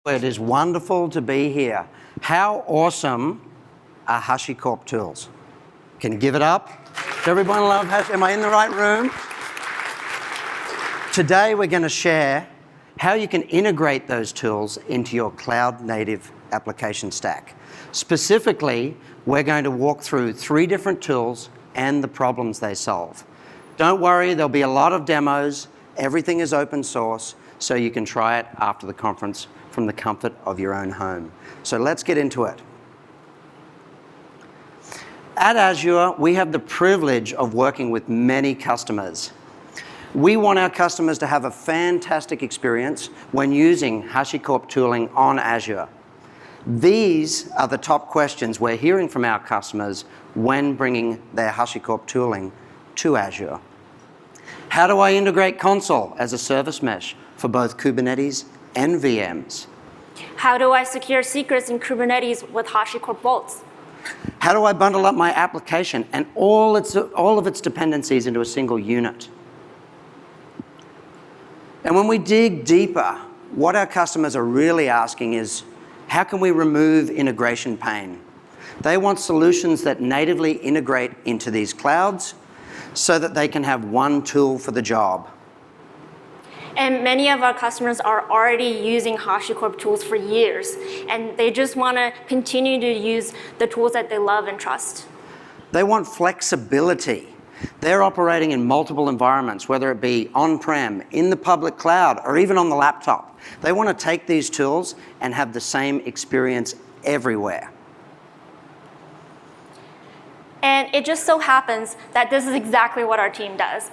It is wonderful to be here. How awesome are HashiCorp tools? Can you give it up? Does everyone love Hashi? Am I in the right room? Today we're going to share how you can integrate those tools into your cloud-native application stack. Specifically, we're going to walk through 3 different tools and the problems they solve. Don't worry, there'll be a lot of demos. Everything is open source, so you can try it after the conference from the comfort of your own home. So let's get into it. At Azure, we have the privilege of working with many customers. We want our customers to have a fantastic experience when using HashiCorp tooling on Azure. These are the top questions we're hearing from our customers when bringing their HashiCorp tooling to Azure. How do I integrate Consul as a service mesh for both Kubernetes and VMs? How do I secure secrets in Kubernetes with HashiCorp Vaults? How do I bundle up my application and all of its dependencies into a single unit? And when we dig deeper, what our customers are really asking is, how can we remove integration pain? They want solutions that natively integrate into these clouds so that they can have one tool for the job. And many of our customers are already using HashiCorp tools for years, and they just want to continue to use the tools that they love and trust. They want flexibility. They're operating in multiple environments, whether it be on-prem, in the public cloud, or even on the laptop. They want to take these tools and have the same experience everywhere. And it just so happens that this is exactly what our team does.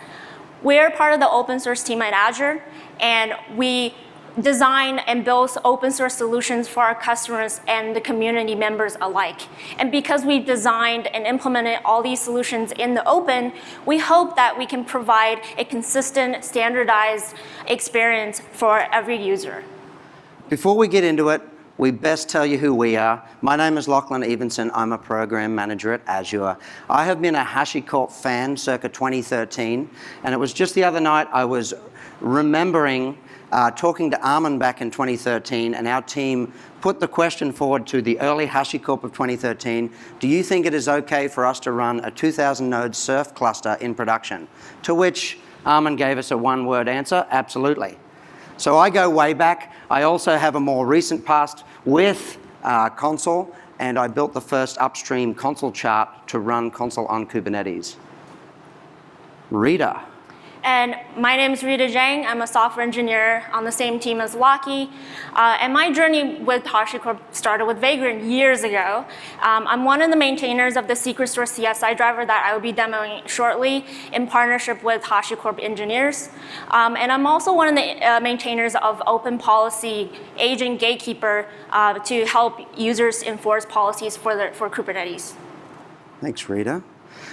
We're part of the open source team at Azure, and we design and build open source solutions for our customers and the community members alike. And because we've designed and implemented all these solutions in the open, we hope that we can provide a consistent, standardized experience for every user. Before we get into it, we best tell you who we are. My name is Lachlan Evenson. I'm a program manager at Azure. I have been a HashiCorp fan circa 2013, and it was just the other night I was remembering talking to Armin back in 2013, and our team put the question forward to the early HashiCorp of 2013, do you think it is okay for us to run a 2,000 node surf cluster in production? To which Armin gave us a one-word answer, absolutely. So I go way back. I also have a more recent past with Consul, and I built the first upstream Consul chart to run Consul on Kubernetes. Rita. And my name is Rita Zhang. I'm a software engineer on the same team as Lockie. And my journey with HashiCorp started with Vagrant years ago. I'm one of the maintainers of the Secret Store CSI driver that I will be demoing shortly in partnership with HashiCorp engineers. And I'm also one of the maintainers of Open Policy Agent Gatekeeper to help users enforce policies for Kubernetes. Thanks, Rita.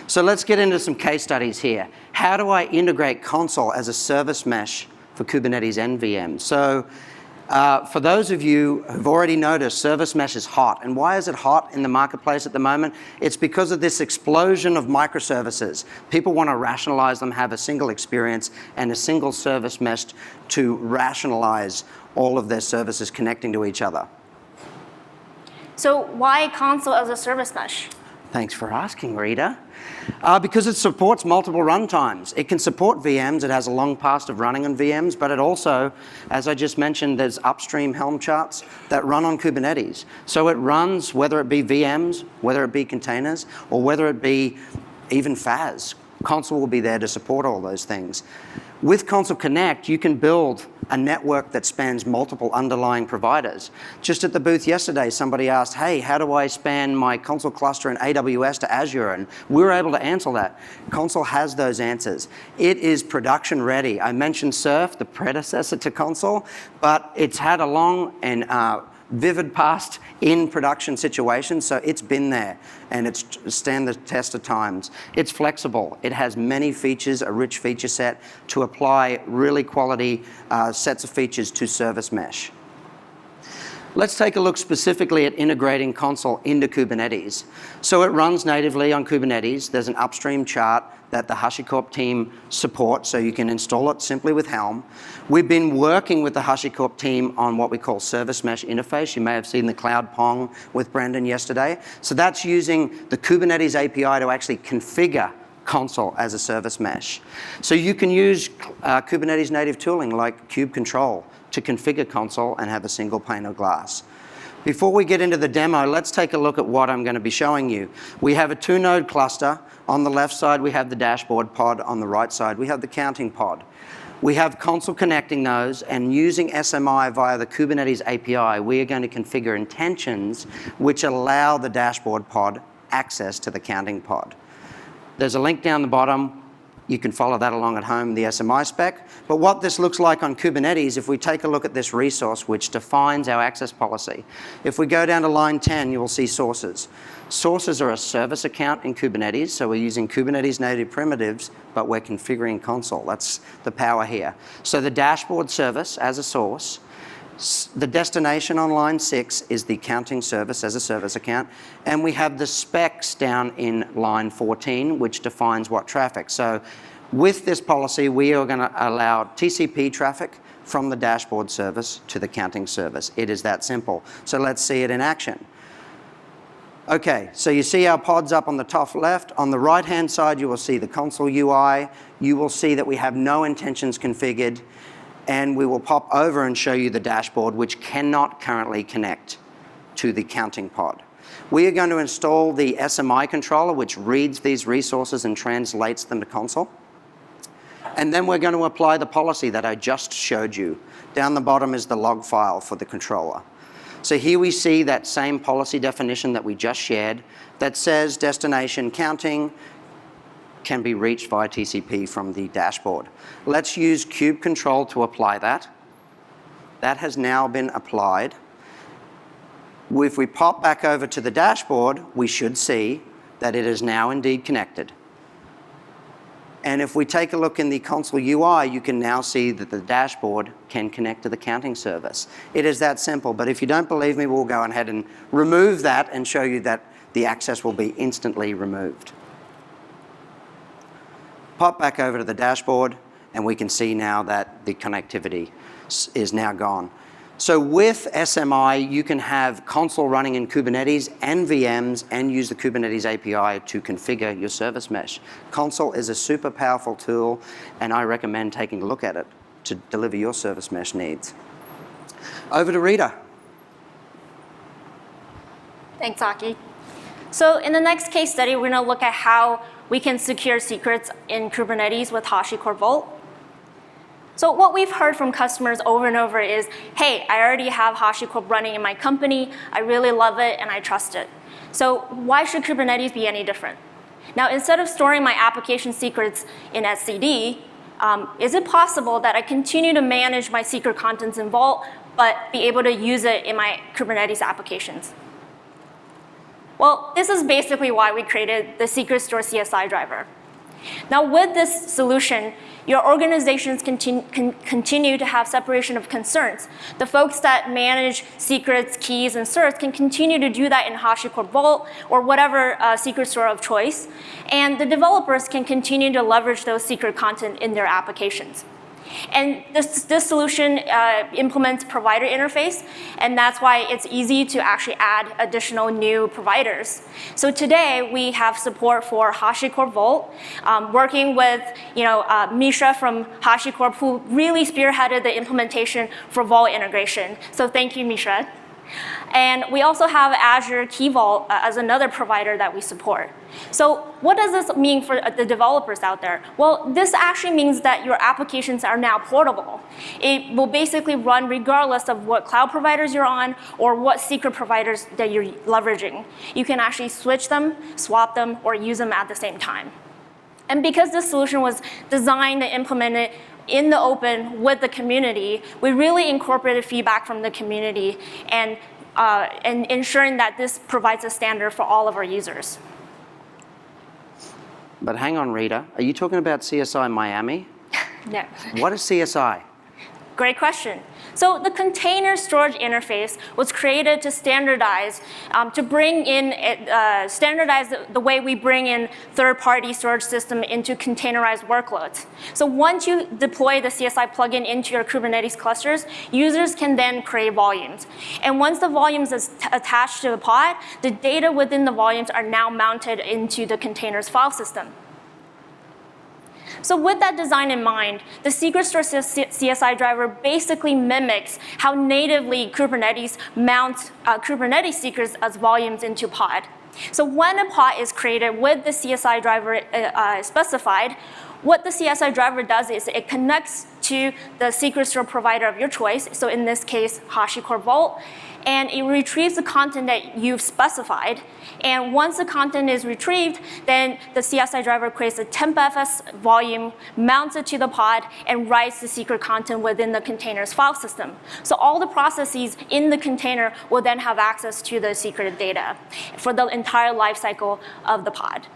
So let's get into some case studies here. How do I integrate Consul as a service mesh for Kubernetes and VMs? So for those of you who've already noticed, service mesh is hot. And why is it hot in the marketplace at the moment? It's because of this explosion of microservices. People want to rationalize them, have a single experience, and a single service mesh to rationalize all of their services connecting to each other. So why Consul as a service mesh? Thanks for asking, Rita. Because it supports multiple runtimes. It can support VMs. It has a long past of running on VMs, but it also, as I just mentioned, there's upstream Helm charts that run on Kubernetes. So it runs, whether it be VMs, whether it be containers, or whether it be even FAS. Consul will be there to support all those things. With Consul Connect, you can build a network that spans multiple underlying providers. Just at the booth yesterday, somebody asked, hey, how do I span my Consul cluster in AWS to Azure? And we were able to answer that. Consul has those answers. It is production ready. I mentioned Surf, the predecessor to Consul, but it's had a long and vivid past in production situations, so it's been there and it's stand the test of times. It's flexible. It has many features, a rich feature set to apply really quality sets of features to service mesh. Let's take a look specifically at integrating Consul into Kubernetes. So it runs natively on Kubernetes. There's an upstream chart that the HashiCorp team supports, so you can install it simply with Helm. We've been working with the HashiCorp team on what we call service mesh interface. You may have seen the Cloud Pong with Brendan yesterday. So that's using the Kubernetes API to actually configure Consul as a service mesh. So you can use Kubernetes native tooling like kube control to configure Consul and have a single pane of glass. Before we get into the demo, let's take a look at what I'm going to be showing you. We have a 2-node cluster. On the left side, we have the dashboard pod. On the right side, we have the counting pod. We have Consul connecting those, and using SMI via the Kubernetes API, we are going to configure intentions which allow the dashboard pod access to the counting pod. There's a link down the bottom. You can follow that along at home, the SMI spec. But what this looks like on Kubernetes, if we take a look at this resource which defines our access policy, if we go down to line 10, you will see sources. Sources are a service account in Kubernetes, so we're using Kubernetes native primitives, but we're configuring Consul. That's the power here. So the dashboard service as a source. The destination on line 6 is the counting service as a service account, and we have the specs down in line 14, which defines what traffic. So with this policy, we are going to allow TCP traffic from the dashboard service to the counting service. It is that simple. So let's see it in action. Okay, so you see our pods up on the top left. On the right-hand side, you will see the Consul UI. You will see that we have no intentions configured. And we will pop over and show you the dashboard, which cannot currently connect to the counting pod. We are going to install the SMI controller, which reads these resources and translates them to Consul. And then we're going to apply the policy that I just showed you. Down the bottom is the log file for the controller. So here we see that same policy definition that we just shared that says destination counting can be reached via TCP from the dashboard. Let's use kube control to apply that. That has now been applied. If we pop back over to the dashboard, we should see that it is now indeed connected. And if we take a look in the Consul UI, you can now see that the dashboard can connect to the counting service. It is that simple, but if you don't believe me, we'll go ahead and remove that and show you that the access will be instantly removed. Pop back over to the dashboard, and we can see now that the connectivity is now gone. So with SMI, you can have Consul running in Kubernetes and VMs and use the Kubernetes API to configure your service mesh. Consul is a super powerful tool, and I recommend taking a look at it to deliver your service mesh needs. Over to Rita. Thanks, Aki. So in the next case study, we're going to look at how we can secure secrets in Kubernetes with HashiCorp Vault. So what we've heard from customers over and over is, hey, I already have HashiCorp running in my company. I really love it, and I trust it. So why should Kubernetes be any different? Now, instead of storing my application secrets in etcd, is it possible that I continue to manage my secret contents in Vault, but be able to use it in my Kubernetes applications? Well, this is basically why we created the Secret Store CSI driver. Now, with this solution, your organizations continue to have separation of concerns. The folks that manage secrets, keys, and certs can continue to do that in HashiCorp Vault or whatever secret store of choice. And the developers can continue to leverage those secret content in their applications. And this solution implements provider interface, and that's why it's easy to actually add additional new providers. So today we have support for HashiCorp Vault, working with Misha from HashiCorp, who really spearheaded the implementation for Vault integration. So thank you, Misha. And we also have Azure Key Vault as another provider that we support. So what does this mean for the developers out there? Well, this actually means that your applications are now portable. It will basically run regardless of what cloud providers you're on or what secret providers that you're leveraging. You can actually switch them, swap them, or use them at the same time. And because this solution was designed and implemented in the open with the community, we really incorporated feedback from the community and ensuring that this provides a standard for all of our users. But hang on, Rita. Are you talking about CSI Miami? No. What is CSI? Great question. So the container storage interface was created to standardize, to bring in, standardize the way we bring in third-party storage system into containerized workloads. So once you deploy the CSI plugin into your Kubernetes clusters, users can then create volumes. And once the volumes is attached to the pod, the data within the volumes are now mounted into the container's file system. So with that design in mind, the secret store CSI driver basically mimics how natively Kubernetes mounts Kubernetes secrets as volumes into pod. So when a pod is created with the CSI driver specified, what the CSI driver does is it connects to the secret store provider of your choice, so in this case, HashiCorp Vault, and it retrieves the content that you've specified. And once the content is retrieved, then the CSI driver creates a tempfs volume, mounts it to the pod, and writes the secret content within the container's file system. So all the processes in the container will then have access to the secret data for the entire lifecycle of the pod.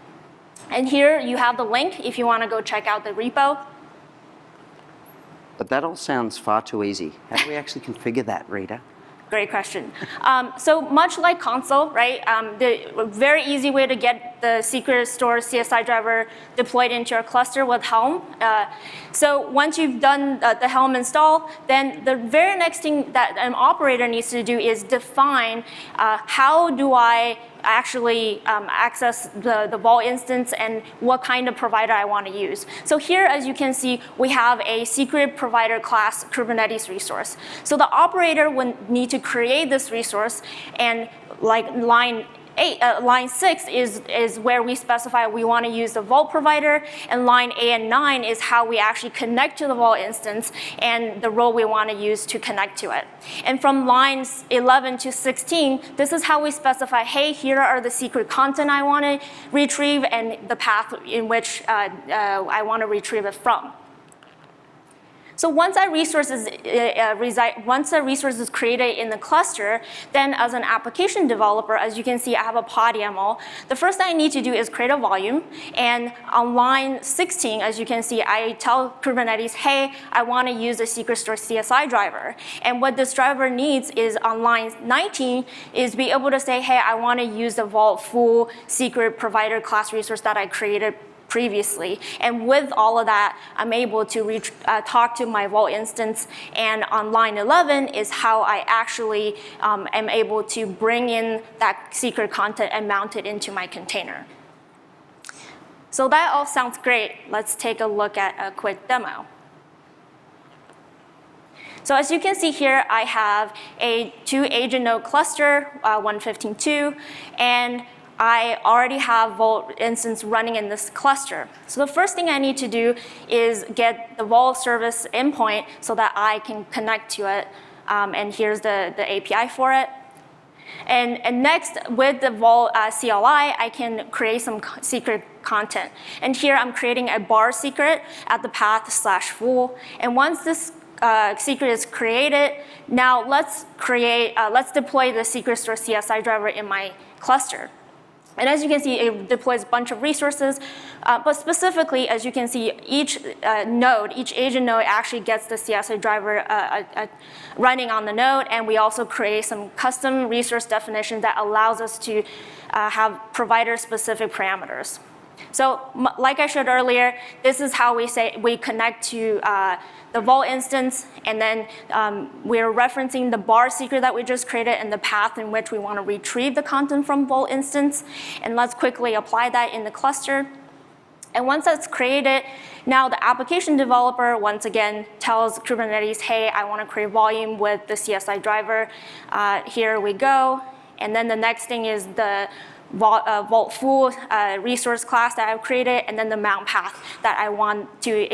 And here you have the link if you want to go check out the repo. But that all sounds far too easy. How do we actually configure that, Rita? Great question. So much like Consul, right? The very easy way to get the secret store CSI driver deployed into your cluster with Helm. So once you've done the Helm install, then the very next thing that an operator needs to do is define how do I actually access the Vault instance and what kind of provider I want to use. So here, as you can see, we have a secret provider class Kubernetes resource. So the operator would need to create this resource, and like line 6 is where we specify we want to use the Vault provider, and line 8 and 9 is how we actually connect to the Vault instance and the role we want to use to connect to it. And from lines 11 to 16, this is how we specify, hey, here are the secret content I want to retrieve and the path in which I want to retrieve it from. So once that resource is created in the cluster, then as an application developer, as you can see, I have a pod YAML. The first thing I need to do is create a volume. And on line 16, as you can see, I tell Kubernetes, hey, I want to use a secret store CSI driver. And what this driver needs is on line 19 is be able to say, hey, I want to use the Vault full secret provider class resource that I created previously. And with all of that, I'm able to talk to my Vault instance. And on line 11 is how I actually am able to bring in that secret content and mount it into my container. So that all sounds great. Let's take a look at a quick demo. So as you can see here, I have a 2-agent node cluster, 115.2, and I already have Vault instance running in this cluster. So the first thing I need to do is get the Vault service endpoint so that I can connect to it. And here's the API for it. And next, with the Vault CLI, I can create some secret content. And here I'm creating a bar secret at the path/full. And once this secret is created, now let's deploy the secret store CSI driver in my cluster. And as you can see, it deploys a bunch of resources, but specifically, as you can see, each agent node actually gets the CSI driver running on the node, and we also create some custom resource definition that allows us to have provider-specific parameters. So like I showed earlier, this is how we connect to the Vault instance, and then we're referencing the bar secret that we just created and the path in which we want to retrieve the content from Vault instance. And let's quickly apply that in the cluster. And once that's created, now the application developer, once again, tells Kubernetes, hey, I want to create volume with the CSI driver. Here we go. And then the next thing is the Vault full resource class that I've created, and then the mount path that I want to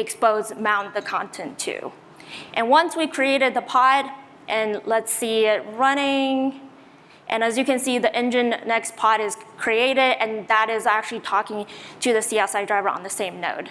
mount the content to. And once we created the pod, and let's see it running, and as you can see, the engine next pod is created, and that is actually talking to the CSI driver on the same node.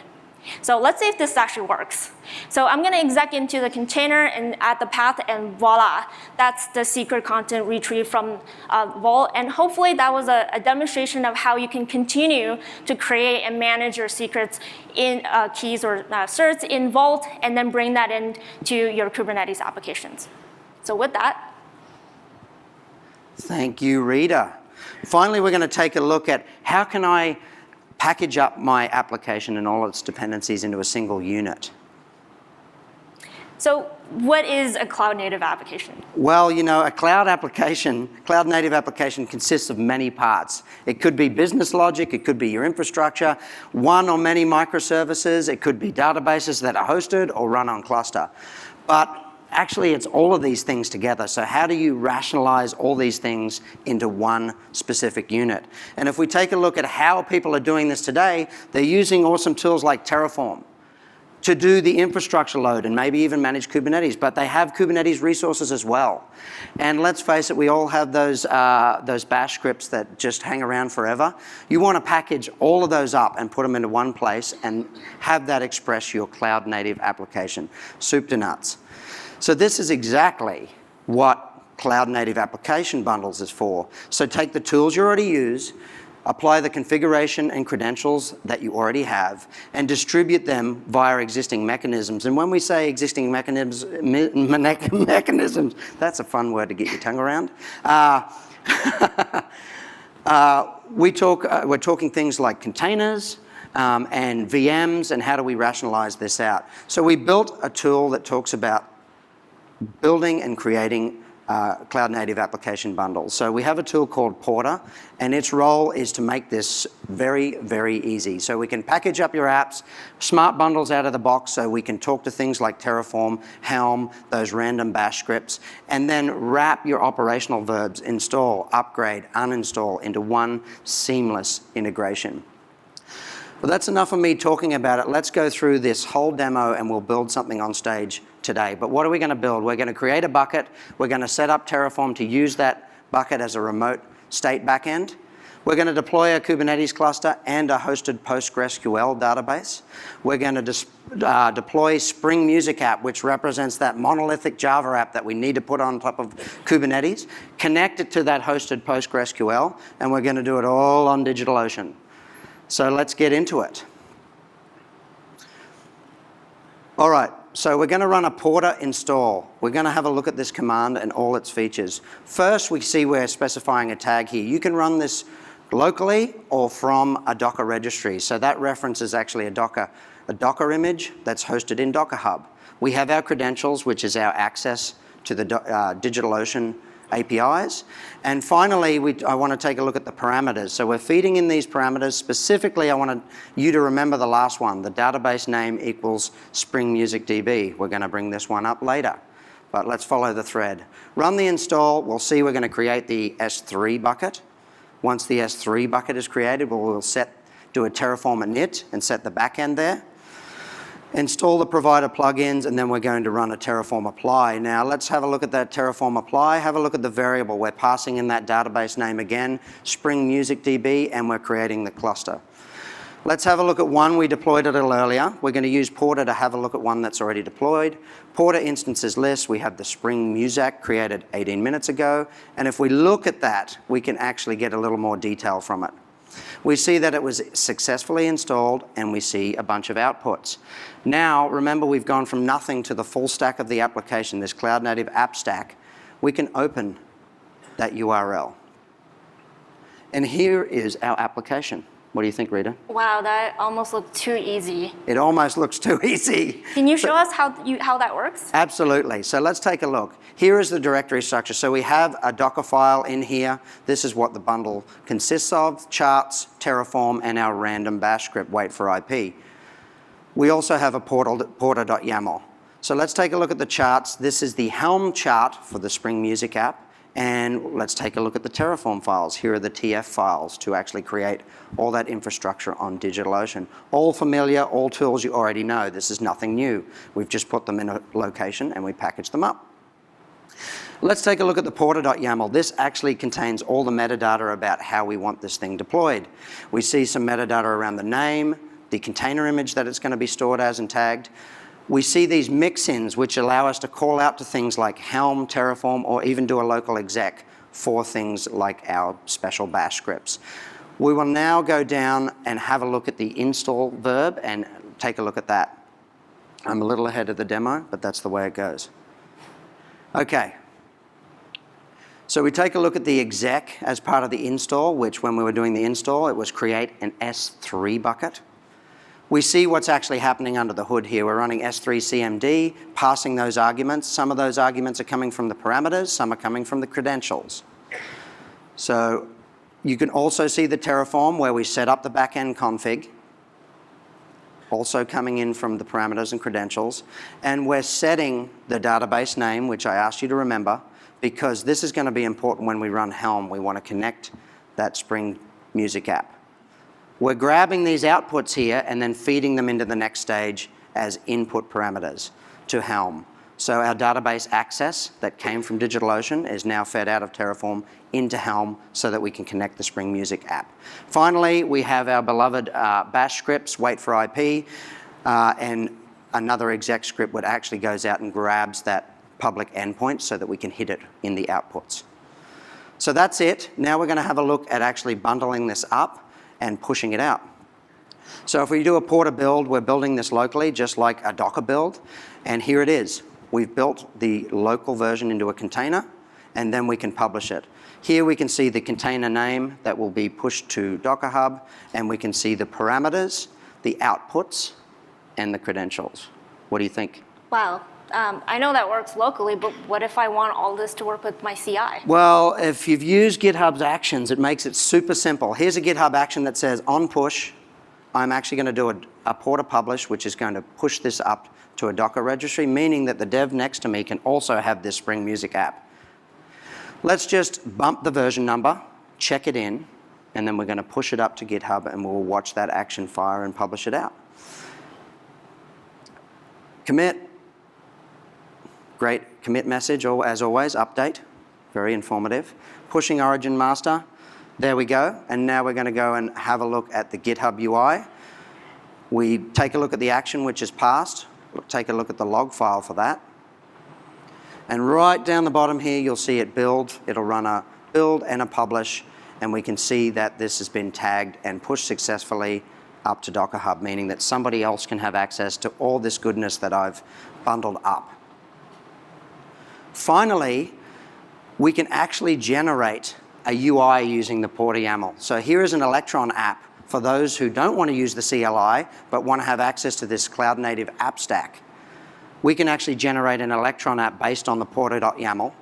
So let's see if this actually works. So I'm going to exec into the container and add the path, and voila, that's the secret content retrieved from Vault. And hopefully that was a demonstration of how you can continue to create and manage your secrets in keys or certs in Vault, and then bring that into your Kubernetes applications. So with that, thank you, Rita. Finally, we're going to take a look at how can I package up my application and all its dependencies into a single unit. so what is a cloud-native application? Well, you know, a cloud-native application consists of many parts. It could be business logic, it could be your infrastructure, one or many microservices, it could be databases that are hosted or run on cluster. But actually, it's all of these things together. So how do you rationalize all these things into one specific unit? And if we take a look at how people are doing this today, they're using awesome tools like Terraform to do the infrastructure load and maybe even manage Kubernetes, but they have Kubernetes resources as well. And let's face it, we all have those bash scripts that just hang around forever. You want to package all of those up and put them into one place and have that express your cloud native application, soup to nuts. So this is exactly what cloud native application bundles is for. So take the tools you already use, apply the configuration and credentials that you already have, and distribute them via existing mechanisms. And when we say existing mechanisms, that's a fun word to get your tongue around. We're talking things like containers and VMs, and how do we rationalize this out? So we built a tool that talks about building and creating cloud-native application bundles. So we have a tool called Porter, and its role is to make this very, very easy. So we can package up your apps, smart bundles out of the box, so we can talk to things like Terraform, Helm, those random bash scripts, and then wrap your operational verbs, install, upgrade, uninstall, into one seamless integration. Well, that's enough of me talking about it. Let's go through this whole demo and we'll build something on stage today. But what are we going to build? We're going to create a bucket. We're going to set up Terraform to use that bucket as a remote state backend. We're going to deploy a Kubernetes cluster and a hosted PostgreSQL database. We're going to deploy Spring Music app, which represents that monolithic Java app that we need to put on top of Kubernetes, connect it to that hosted PostgreSQL, and we're going to do it all on DigitalOcean. So let's get into it. All right, so we're going to run a Porter install. We're going to have a look at this command and all its features. First, we see we're specifying a tag here. You can run this locally or from a Docker registry. So that reference is actually a Docker image that's hosted in Docker Hub. We have our credentials, which is our access to the DigitalOcean APIs. And finally, I want to take a look at the parameters. So we're feeding in these parameters. Specifically, I want you to remember the last one. The database name equals Spring Music DB. We're going to bring this one up later. But let's follow the thread. Run the install. We'll see we're going to create the S3 bucket. Once the S3 bucket is created, we'll do a Terraform init and set the backend there. Install the provider plugins, and then we're going to run a Terraform apply. Now let's have a look at that Terraform apply. Have a look at the variable. We're passing in that database name again, Spring Music DB, and we're creating the cluster. Let's have a look at one we deployed a little earlier. We're going to use Porter to have a look at one that's already deployed. Porter instances list, we have the Spring Music created 18 minutes ago. And if we look at that, we can actually get a little more detail from it. We see that it was successfully installed, and we see a bunch of outputs. Now, remember, we've gone from nothing to the full stack of the application, this cloud-native app stack. We can open that URL. And here is our application. What do you think, Rita? Wow, that almost looked too easy. It almost looks too easy. Can you show us how that works? Absolutely. So let's take a look. Here is the directory structure. So we have a Docker file in here. This is what the bundle consists of: charts, Terraform, and our random bash script, wait for IP. We also have a porter.yaml. So let's take a look at the charts. This is the Helm chart for the Spring Music app. And let's take a look at the Terraform files. Here are the TF files to actually create all that infrastructure on DigitalOcean. All familiar, all tools you already know. This is nothing new. We've just put them in a location and we package them up. Let's take a look at the porter.yaml. This actually contains all the metadata about how we want this thing deployed. We see some metadata around the name, the container image that it's going to be stored as and tagged. We see these mix-ins which allow us to call out to things like Helm, Terraform, or even do a local exec for things like our special bash scripts. We will now go down and have a look at the install verb and take a look at that. I'm a little ahead of the demo, but that's the way it goes. Okay, So we take a look at the exec as part of the install, which when we were doing the install, it was create an S3 bucket. We see what's actually happening under the hood here. We're running S3 CMD, passing those arguments. Some of those arguments are coming from the parameters, some are coming from the credentials. So you can also see the Terraform where we set up the backend config, also coming in from the parameters and credentials. And we're setting the database name, which I asked you to remember, because this is going to be important when we run Helm. We want to connect that Spring Music app. We're grabbing these outputs here and then feeding them into the next stage as input parameters to Helm. So our database access that came from DigitalOcean is now fed out of Terraform into Helm so that we can connect the Spring Music app. Finally, we have our beloved bash scripts, wait for IP, and another exec script that actually goes out and grabs that public endpoint so that we can hit it in the outputs. So that's it. Now we're going to have a look at actually bundling this up and pushing it out. So if we do a Porter build, we're building this locally just like a Docker build, and here it is. We've built the local version into a container, and then we can publish it. Here we can see the container name that will be pushed to Docker Hub, and we can see the parameters, the outputs, and the credentials. What do you think? Wow. I know that works locally, but what if I want all this to work with my CI? Well, if you've used GitHub's actions, it makes it super simple. Here's a GitHub action that says on push, I'm actually going to do a Porter publish, which is going to push this up to a Docker registry, meaning that the dev next to me can also have this Spring Music app. Let's just bump the version number, check it in, and then we're going to push it up to GitHub, and we'll watch that action fire and publish it out. Commit. Great commit message, as always, update, very informative. Pushing origin master, there we go. And now we're going to go and have a look at the GitHub UI. We take a look at the action which is passed, take a look at the log file for that. And right down the bottom here, you'll see it build. It'll run a build and a publish, and we can see that this has been tagged and pushed successfully up to Docker Hub, meaning that somebody else can have access to all this goodness that I've bundled up. Finally, we can actually generate a UI using the Porter YAML. So here is an Electron app for those who don't want to use the CLI but want to have access to this cloud-native app stack. We can actually generate an Electron app based on the porter.yaml.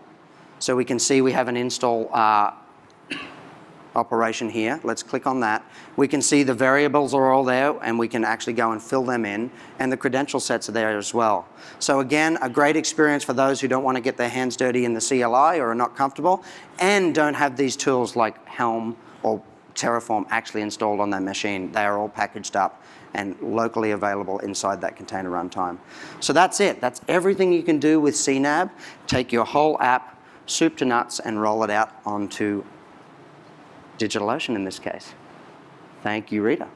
So we can see we have an install operation here. Let's click on that. We can see the variables are all there, and we can actually go and fill them in, and the credential sets are there as well. So again, a great experience for those who don't want to get their hands dirty in the CLI or are not comfortable and don't have these tools like Helm or Terraform actually installed on their machine. They are all packaged up and locally available inside that container runtime. So that's it. That's everything you can do with CNAB. Take your whole app, soup to nuts, and roll it out onto DigitalOcean in this case. Thank you, Rita.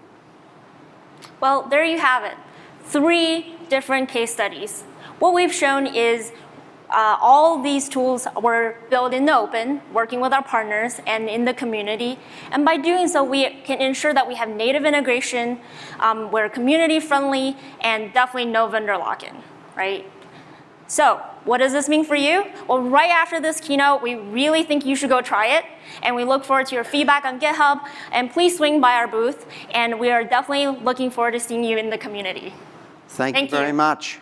Well, there you have it. 3 different case studies. What we've shown is all these tools were built in the open, working with our partners and in the community. And by doing so, we can ensure that we have native integration, we're community friendly, and definitely no vendor lock-in, right? So what does this mean for you? Well, right after this keynote, we really think you should go try it. And we look forward to your feedback on GitHub. And please swing by our booth. And we are definitely looking forward to seeing you in the community. Thank you very much.